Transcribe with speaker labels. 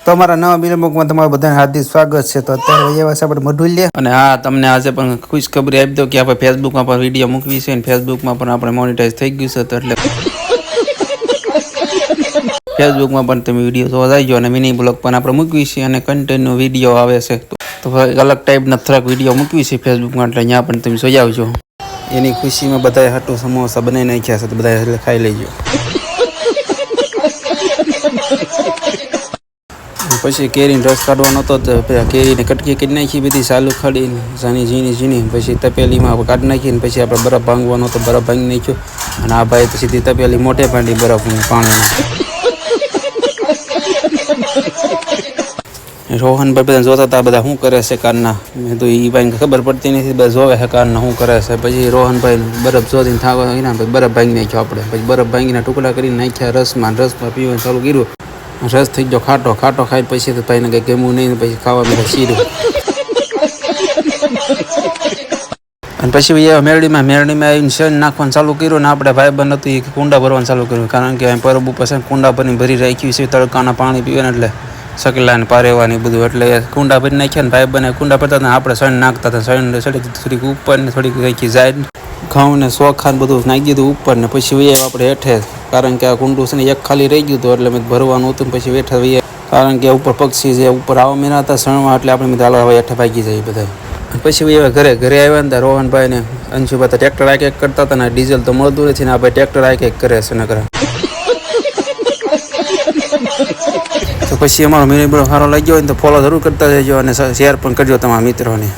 Speaker 1: તો અમારા નવા બિલબુકમાં તમારું બધાને હાર્દિક સ્વાગત છે। તો અત્યારે એવા છે આપણે મઢુલ્ય અને હા તમને આજે પણ ખુશખબરી આપી દો કે આપણે ફેસબુકમાં પણ વિડીયો મૂકવી છે અને ફેસબુકમાં પણ આપણે મોનેટાઈઝ થઈ ગયું છે। તો એટલે ફેસબુકમાં પણ તમે વિડીયો જોવા જાય અને મિની બ્લોગ પણ આપણે મૂકવી છે અને કન્ટેન્ટનો વિડીયો આવે છે। તો અલગ ટાઈપના થોડાક વિડીયો મૂકવી છે ફેસબુકમાં, એટલે અહીંયા પણ તમે જોઈ આવજો। એની ખુશીમાં બધાએ હાટું સમોસા બનાવી નાખ્યા છે, તો બધા એટલે ખાઈ લેજો। પછી કેરીનો રસ કાઢવાનો હતો તો કેરીને કટકી કરી નાખી, બધી સાલું ખાડીને ઝાની ઝીણી પછી તપેલીમાં કાઢી નાખીને પછી આપણે બરફ ભાંગવાનો તો બરફ ભાંગી નાખ્યો અને આ ભાઈ તો સીધી તપેલી મોટે ભાંડી બરફ પાણીમાં। રોહનભાઈ બધા જોતા હતા બધા શું કરે છે કારના, મેં તો એ ભાઈને ખબર પડતી નથી, બધા જોવે છે કારના શું કરે છે। પછી રોહનભાઈ બરફ જોઈને થાવા એના પછી બરફ ભાંગી નાખ્યો આપણે, પછી બરફ ભાંગીના ટુકડા કરીને નાખ્યા રસમાં પીવાનું ચાલુ કર્યું। રસ થઈ ગયો ખાટો ખાઈ પછી તો ભાઈને કંઈ ગમ્યું નહીં, પછી ખાવા મળ્યા શીરું। અને પછી એ મેરડીમાં આવીને શેણ નાખવાનું ચાલુ કર્યું ને આપણે ભાઈબંધ હતું એ કુંડા ભરવાનું ચાલુ કર્યું, કારણ કે પરબ ઉપર છે કુંડા ભરીને ભરી રાખ્યું છે, તડકાના પાણી પીવે ને એટલે સકલાને પારેવાની બધું, એટલે કુંડા ભરી નાખ્યા ને ભાઈબંધને કુંડા ભરતા હતા, આપણે શેણ નાખતા હતા। શેણ થોડીક ઉપર ને થોડીક રાખી જાય ઘઉં ને ચોખા ને બધું નાખી દીધું ઉપર ને પછી આપણે હેઠે, કારણ કે આ કુંડું છે ને એક ખાલી રહી ગયું હતું એટલે મેં ભરવાનું હતું, પછી હેઠે વહીએ કારણ કે ઉપર પક્ષી જે ઉપર આવા મેના હતા શણમાં, એટલે આપણે મેં હાલો હવે હેઠે ભાગી જાય બધા। પછી હવે ઘરે આવ્યા ને રોહનભાઈ ને અંશુભાઈ ટ્રેક્ટર આ એક કરતા હતા ને ડીઝલ તો મળતું નથી ને આ ભાઈ ટ્રેક્ટર આ એક કરે છે નકરા। તો પછી અમારો મિની બ્લોગ સારો લાગ્યો હોય ને તો ફોલો જરૂર કરતા જજો અને શેર પણ કરજો તમારા મિત્રોને।